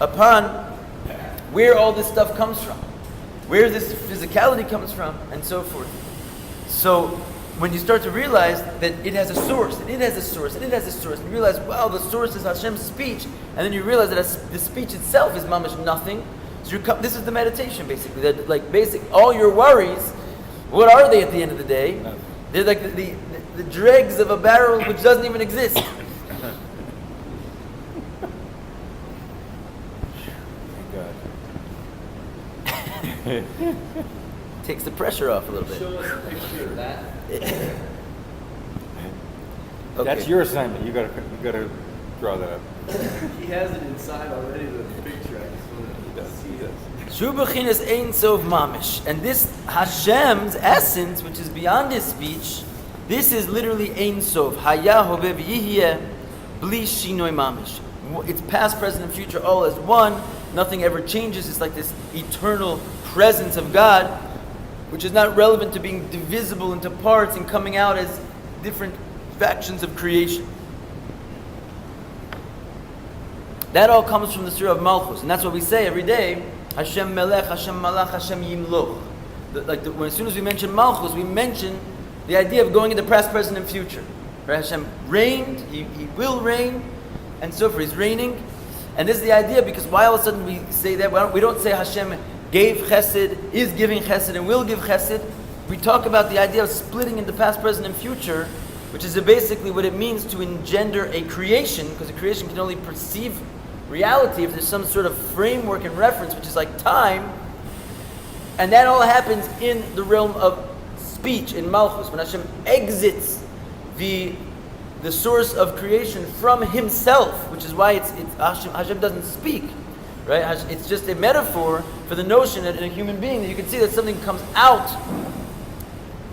upon where all this stuff comes from, where this physicality comes from, and so forth. So when you start to realize that it has a source, and it has a source, and it has a source, and you realize, wow, the source is Hashem's speech, and then you realize that the speech itself is mamash nothing. So this is the meditation, basically. That all your worries, what are they at the end of the day? They're like the dregs of a barrel which doesn't even exist. Takes the pressure off a little bit. Show us a picture of that. Okay. That's your assignment. You gotta draw that up. He has it inside already, the picture. I just want to see this. Shu b'chinas ein sof mamish. And this Hashem's essence, which is beyond his speech, this is literally ein sof. Haya hove v'yihyeh bli shinoi mamish. It's past, present, and future all as one. Nothing ever changes. It's like this eternal presence of God, which is not relevant to being divisible into parts and coming out as different factions of creation. That all comes from the Surah of Malchus, and that's what we say every day. Hashem Melech, Hashem Malach, Hashem Yimloch. As soon as we mention Malchus, we mention the idea of going into past, present, and future. Right? Hashem reigned, He will reign, and so forth. He's reigning. And this is the idea, because why all of a sudden we say that? We don't say Hashem gave chesed, is giving chesed, and will give chesed. We talk about the idea of splitting into past, present, and future, which is basically what it means to engender a creation, because a creation can only perceive reality if there's some sort of framework and reference, which is like time. And that all happens in the realm of speech, in Malchus, when Hashem exits the source of creation from himself, which is why it's Hashem doesn't speak, right? It's just a metaphor for the notion that in a human being that you can see that something comes out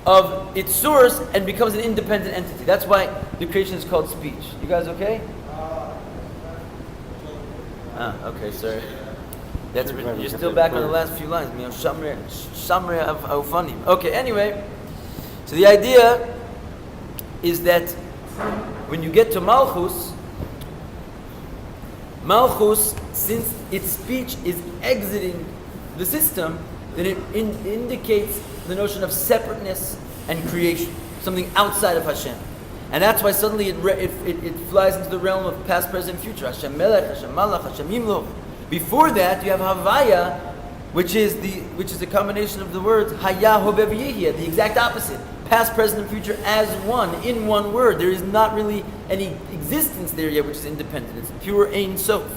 of its source and becomes an independent entity. That's why the creation is called speech. You guys okay? Okay, sorry. You're still back on the last few lines. Shamre of funny. Okay, anyway. So the idea is that when you get to Malchus, since its speech is exiting the system, then it indicates the notion of separateness and creation, something outside of Hashem. And that's why suddenly it flies into the realm of past, present, future. Hashem Melech, Hashem Malach, Hashem Yimloch. Before that, you have Havaya, which is the combination of the words Haya Hobev Yehiyah, the exact opposite. Past, present, and future as one, in one word. There is not really any existence there yet, which is independent. It's pure Ein Sof.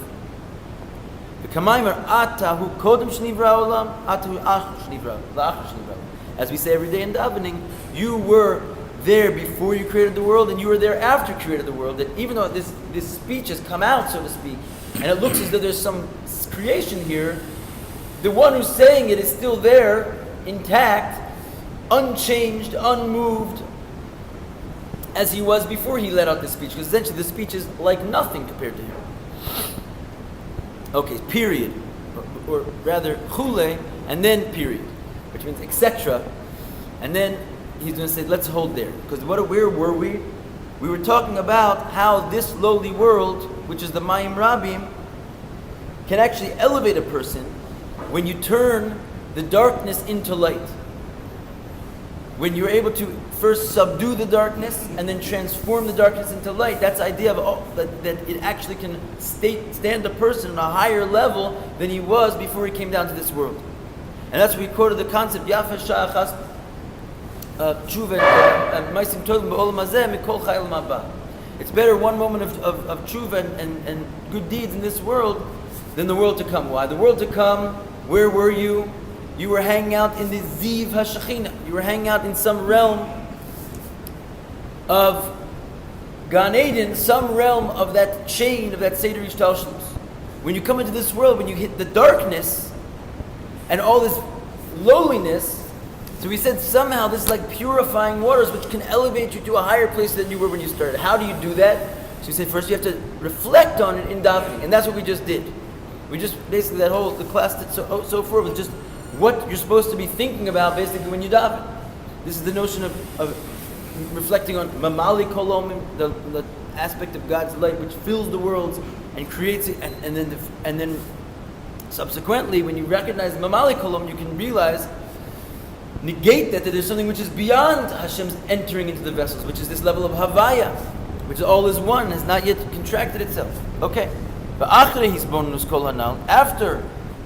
The Kamaymer Ata Hu Kodem Shnivra Olam, Ata Hu Ach Shnivra, La'ach Shnivra. As we say every day in davening, you were there before you created the world, and you were there after you created the world. That even though this speech has come out, so to speak, and it looks as though there's some creation here, the one who's saying it is still there, intact, unchanged, unmoved, as he was before he let out the speech. Because essentially the speech is like nothing compared to him. Okay, period. Or rather, chule, and then period. Which means etc. And then he's going to say, let's hold there. Because where were we? We were talking about how this lowly world, which is the Mayim Rabim, can actually elevate a person when you turn the darkness into light. When you're able to first subdue the darkness and then transform the darkness into light, that's the idea of that it actually can stand a person on a higher level than he was before he came down to this world. And that's where we quoted the concept, Yafa Sha'achas Tshuva and Maisim Tovim B'Olam Hazeh Mikol Chayil Mabah. It's better one moment of tshuva and good deeds in this world than the world to come. Why? The world to come, where were you? You were hanging out in the Ziv HaShechina. You were hanging out in some realm of Gan Eden, some realm of that chain, of that Seder Ishtalshalos. When you come into this world, when you hit the darkness and all this lowliness, so we said somehow this is like purifying waters which can elevate you to a higher place than you were when you started. How do you do that? So we said first you have to reflect on it in davening, and that's what we just did. We just basically the class that so forth was just what you're supposed to be thinking about basically when you daven. This is the notion of reflecting on Mamali Kolomim, the aspect of God's light which fills the worlds and creates it, and then subsequently, when you recognize Mamali Kolam, you can realize, negate that there's something which is beyond Hashem's entering into the vessels, which is this level of Havaya, which all is one, has not yet contracted itself. Okay. After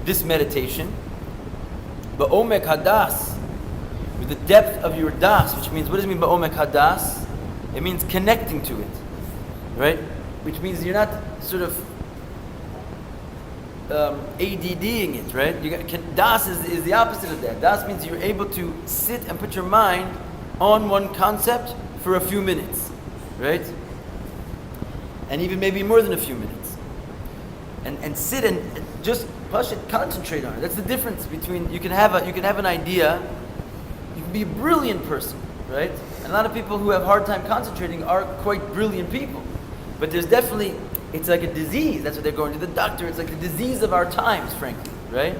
this meditation, Ba'omek Hadas, with the depth of your das, which means, what does it mean Ba'omek Hadas? It means connecting to it, right? Which means you're not sort of ADDing it, right? Das is the opposite of that. Das means you're able to sit and put your mind on one concept for a few minutes, right? And even maybe more than a few minutes. And sit and just concentrate on it. That's the difference between, you can have an idea, you can be a brilliant person, right? And a lot of people who have a hard time concentrating are quite brilliant people. But there's definitely, it's like a disease. That's what they're going to the doctor. It's like the disease of our times, frankly, right?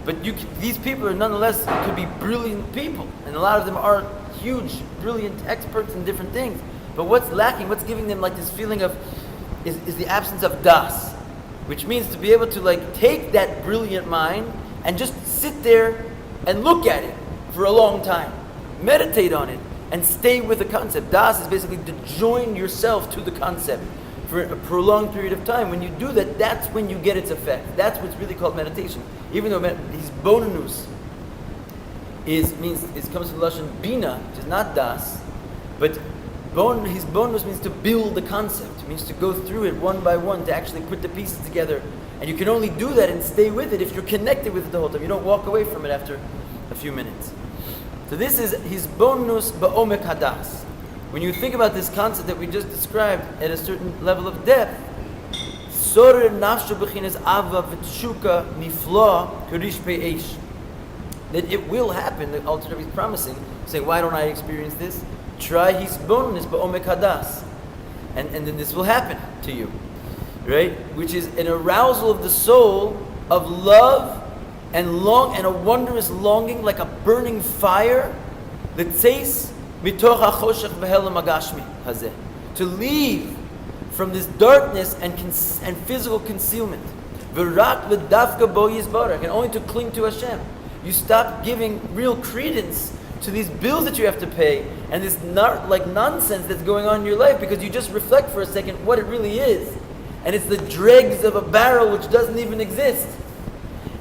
But these people are nonetheless could be brilliant people, and a lot of them are huge, brilliant experts in different things. But what's lacking? What's giving them like this feeling of is the absence of das, which means to be able to like take that brilliant mind and just sit there and look at it for a long time, meditate on it, and stay with the concept. Das is basically to join yourself to the concept for a prolonged period of time. When you do that, that's when you get its effect. That's what's really called meditation. Even though his bonus comes from the lashon bina, which is not das, but his bonus means to build the concept. It means to go through it one by one, to actually put the pieces together. And you can only do that and stay with it if you're connected with it the whole time. You don't walk away from it after a few minutes. So this is his bonus ba'omek hadas. When you think about this concept that we just described at a certain level of depth, sorer nafshu b'chinas ava v'tshuka nifla karish pe'esh, that it will happen. The Alter Rebbe is promising, saying, why don't I experience this? Try his bonus ba'omek hadas, and then this will happen to you, right? Which is an arousal of the soul of love and a wondrous longing, like a burning fire, that says to leave from this darkness and physical concealment, and only to cling to Hashem. You stop giving real credence to these bills that you have to pay and this nonsense that's going on in your life, because you just reflect for a second what it really is, and it's the dregs of a barrel which doesn't even exist.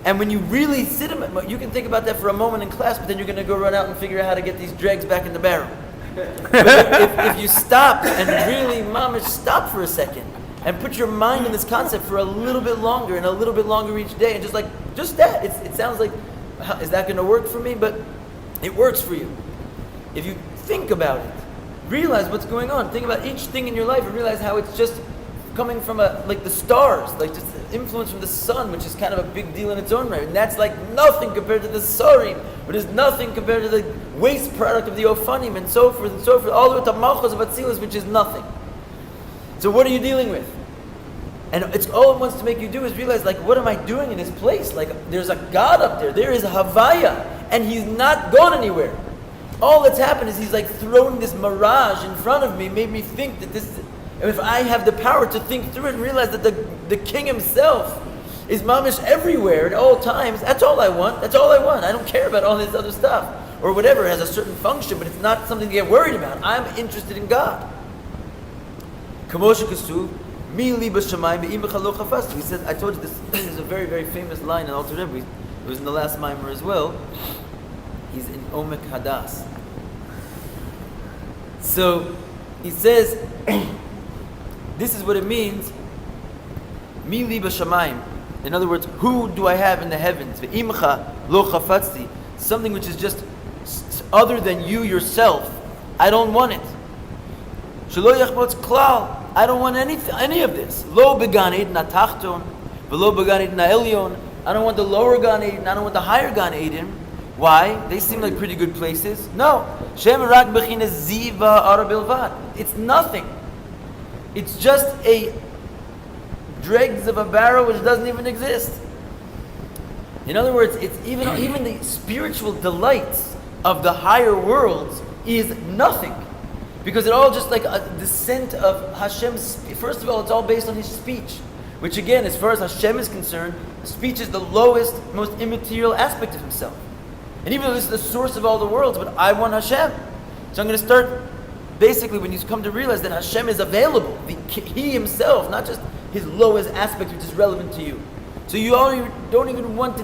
And when you really sit, you can think about that for a moment in class, but then you're going to go run out and figure out how to get these dregs back in the barrel. But if you stop and really, mamish, stop for a second and put your mind in this concept for a little bit longer and a little bit longer each day, and just that, it sounds like, is that going to work for me? But it works for you. If you think about it, realize what's going on. Think about each thing in your life and realize how it's just coming from the stars, like just influence from the sun, which is kind of a big deal in its own right. And that's like nothing compared to the sorim, but is nothing compared to the waste product of the ofanim, and so forth, all the way to malchus of atzilus, which is nothing. So what are you dealing with? And it's all it wants to make you do is realize, like, what am I doing in this place? Like, there's a God up there. There is a Havaya, and He's not gone anywhere. All that's happened is He's like thrown this mirage in front of me, made me think that this is. And if I have the power to think through it and realize that the King Himself is mamish everywhere at all times, that's all I want. That's all I want. I don't care about all this other stuff. Or whatever, it has a certain function, but it's not something to get worried about. I'm interested in God. Kamosha Kasu, Mi liba shamayim be'im b'chalo chafastu. He says, I told you this is a very, very famous line in Alter Rebbe. It was in the last Mayim as well. He's in Omek Hadas. So, he says, this is what it means. Mi liba shamayim. In other words, who do I have in the heavens? Ve'imcha lo chafatzti. Something which is just other than you yourself. I don't want it. Shelo yachmotz klal. I don't want any of this. Lo began eden atachton, v'lo began eden ha'elyon. I don't want the lower Gan Eden. I don't want the higher Gan Eden. Why? They seem like pretty good places. No. Shem rak b'chines ziva ara bilvad. It's nothing. It's just a dregs of a barrel which doesn't even exist. In other words, it's even the spiritual delights of the higher worlds is nothing. Because it all just like a descent of Hashem's. First of all, it's all based on His speech, Which again, as far as Hashem is concerned, speech is the lowest, most immaterial aspect of himself. And even though this is the source of all the worlds, but I want Hashem. So I'm going to start, basically, when you come to realize that Hashem is available, He Himself, not just His lowest aspect which is relevant to you. So you don't even want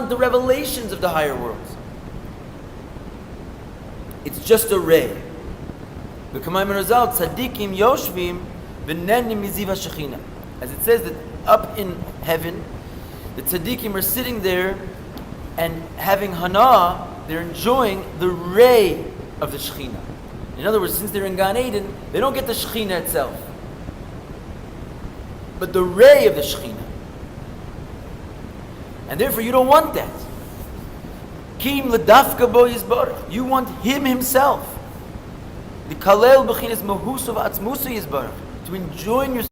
the revelations of the higher worlds. It's just a ray. The Kamayim Razal, Tzadikim Yoshvim V'nenim Miziv HaShechina. As it says that up in heaven, the tzaddikim are sitting there and having hana, they're enjoying the ray of the Shekhinah. In other words, since they're in Gan Eden, they don't get the Shekhinah itself, but the ray of the Shekhinah. And therefore you don't want that. Kim ledafka bo yizbarach. You want Him Himself. The kalel b'chinas mahus of atzmusa yizbarach. To enjoy yourself.